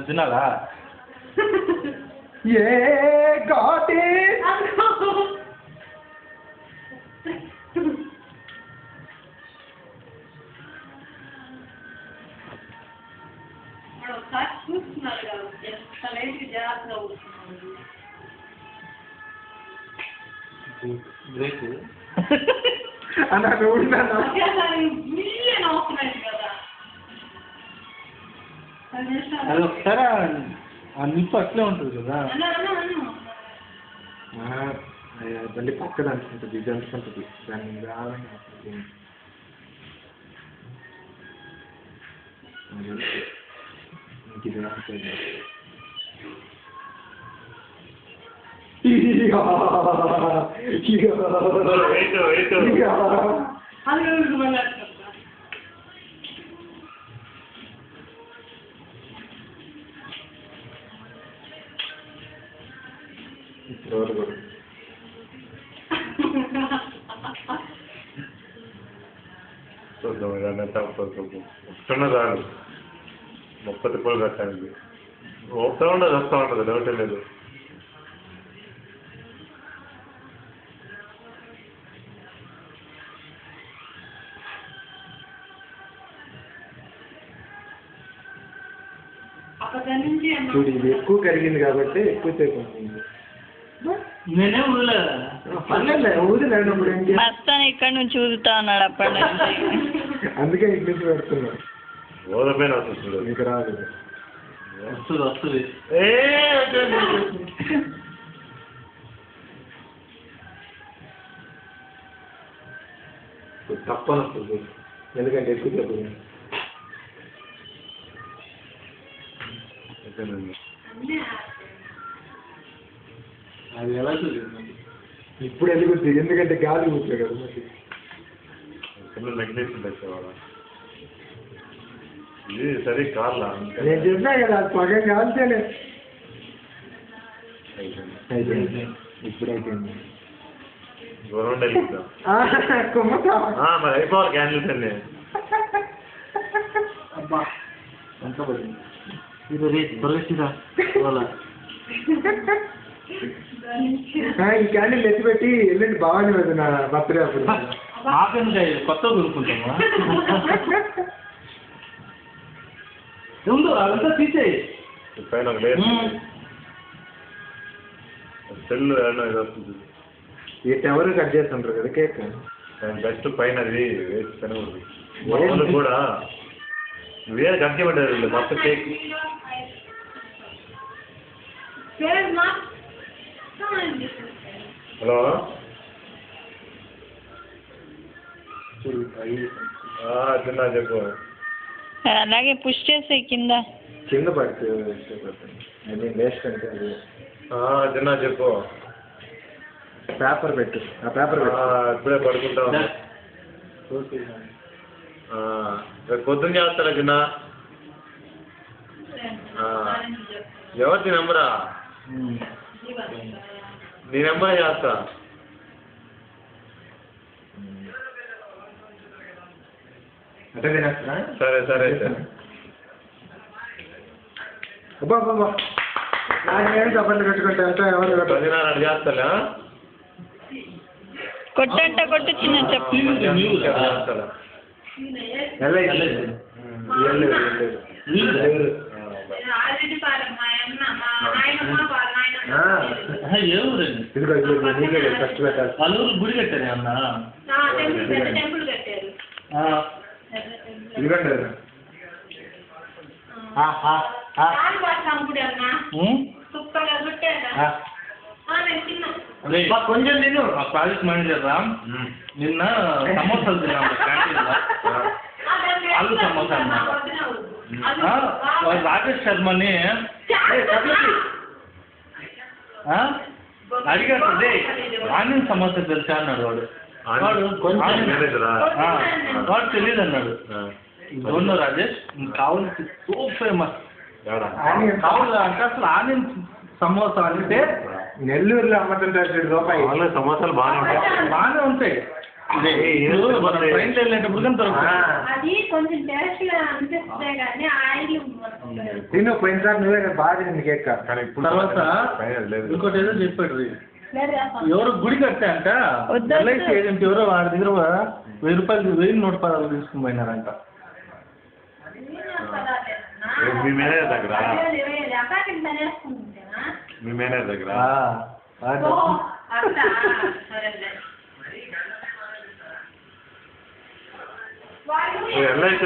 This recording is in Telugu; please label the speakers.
Speaker 1: తినాలా
Speaker 2: ఏ గాటి
Speaker 3: చూస్తున్నారు కాబట్టి జాగ్రత్తగా కూర్చున్నారు
Speaker 2: అన్నా
Speaker 1: అది ఒకసారి ఆ నిప్పు అట్లే ఉంటుంది కదా
Speaker 2: మళ్ళీ పక్కన అనుకుంటుంది ఇది అనుకుంటుంది దాన్ని రావాలని ఇంక ఇది రాకపోయింది
Speaker 4: చూద్దాం ఏదన్నా వస్తున్నా చాలు 30 రూపాయలు కట్టానికి వస్తూ ఉంటుంది డౌటే లేదు
Speaker 2: చూడు ఇది ఎక్కువ కరిగింది కాబట్టి ఎక్కువసేపు ఉంటుంది
Speaker 1: నేనే
Speaker 2: పర్లేదు ఊరినప్పుడు
Speaker 5: మస్తాన్ ఇక్కడ నుంచి ఊదుతా ఉన్నాడు అప్పటి నుంచి
Speaker 2: అందుకే ఇంగ్లీష్ పెడుతున్నాడు
Speaker 4: ఓదపోయిన వస్తుంది
Speaker 2: మీకు రాదు
Speaker 1: వస్తుంది
Speaker 2: తప్పని వస్తుంది ఎందుకంటే ఎక్కువ చెప్పదు
Speaker 1: అది ఎలా చూసింది
Speaker 2: ఇప్పుడు ఎదుగుద్ది ఎందుకంటే గాలి కూర్చోడు కదా మరి
Speaker 4: నెగ్లెక్ట్ ఉండేవాళ్ళ ఇది సరే కార్లా
Speaker 2: నేను చెప్పినా కదా అది పగం కాల్చేలే ఇప్పుడు అయిపోయింది
Speaker 4: గవర్నమెంట్ వెళ్ళిద్దాం మరి అయిపోవాలి క్యాండిల్స్ అన్నీ
Speaker 1: అబ్బా ఎంత పడింది ఇది రేట్ త్వరగా
Speaker 2: ఈ క్యాండిల్ ఎత్తిపెట్టి వెళ్ళండి బాగానే ఉంది నా బర్త్డే అప్పుడు
Speaker 1: ఆపేందుకు కొత్త కొనుక్కుంటామా అదంతా తీసేయి
Speaker 4: పైన ఒక లేయర్ సెల్ ఇది వస్తుంది
Speaker 2: ఈ టవర్ కట్ చేస్తుంటారు కదా కేక్
Speaker 4: బెస్ట్ పైన అది వేసి కనుగొంది మొదలు కూడా వేరే కట్ చేయమంటారు మొత్తం కేక్ హలో చిన్న చెప్పు
Speaker 5: అలాగే పుష్ చేసే కింద
Speaker 2: కింద పడుతుంది వేస్ట్ అంటే అది
Speaker 4: చిన్న చెప్పు
Speaker 2: పేపర్ పెట్టు ఆ పేపర్
Speaker 4: ఇప్పుడే పడుకుంటాం రేపు పొద్దున్న చేస్తారా చిన్న ఎవరిది నెంబరా నీ నెంబరే చేస్తా
Speaker 2: అంటే తినేస్తా
Speaker 4: సరే సరే
Speaker 2: అబ్బా అబ్బా నాకేం చప్పట్లు కట్టుకుంటా అంటే ఎవరు
Speaker 4: 10:30 చేస్తా
Speaker 5: కొట్టంట కొట్టు చిన్న చెప్పు
Speaker 2: ఫస్ట్ పెట్టాలి
Speaker 1: పలువురు గుడి కట్టారు అన్న
Speaker 2: ఇదిగోండి
Speaker 1: కొంచెం నేను ఆ ప్రాజెక్ట్ మేనేజర్ రా నిన్న సమోసాలు తిన్నాము క్యాంటీన్లో ఆలు సమోసా అన్నమాట రాకేష్ శర్మని అడిగాడు అదే ఆనియన్ సమోసా తెలుసా అన్నాడు వాడు తెలియదు అన్నాడు డోంట్ నో రాజేష్ కావాలి సో ఫేమస్ కావాలి అంటే అసలు ఆనియన్ సమోసా అంటే
Speaker 2: నెల్లూరులో అమ్ముతుంటారు రూపాయి
Speaker 4: సమోసాలు బాగానే ఉంటాయి
Speaker 1: బాగానే ఉంటాయి ట్రైన్లో వెళ్ళేటప్పుడు కానీ దొరుకుతుంది.
Speaker 3: అది కొంచెం టేస్ట్ గా అనిపిస్తే గానీ ఆయిల్
Speaker 2: తిను పోయినసారి నువ్వే కదా బాగా తింది కేక్.
Speaker 4: కానీ ఇప్పుడు
Speaker 1: తర్వాత
Speaker 4: ఫైనల్ లేదు.
Speaker 1: ఇంకోటి ఏదో చెప్పాడు
Speaker 3: లేదు
Speaker 1: ఎవరు గుడి కట్టే అంట ఎల్ఐసి ఏజెంట్ ఎవరో వాడి దగ్గర 1000 తీసుకుని పోయినారంట.
Speaker 4: మీ మేనేజర్ దగ్గర
Speaker 3: ప్యాకెట్ అనేసుకుంటేనా
Speaker 4: మీ మేనేజర్ దగ్గర
Speaker 3: అట్లా సరే
Speaker 4: ఎల్ఐసి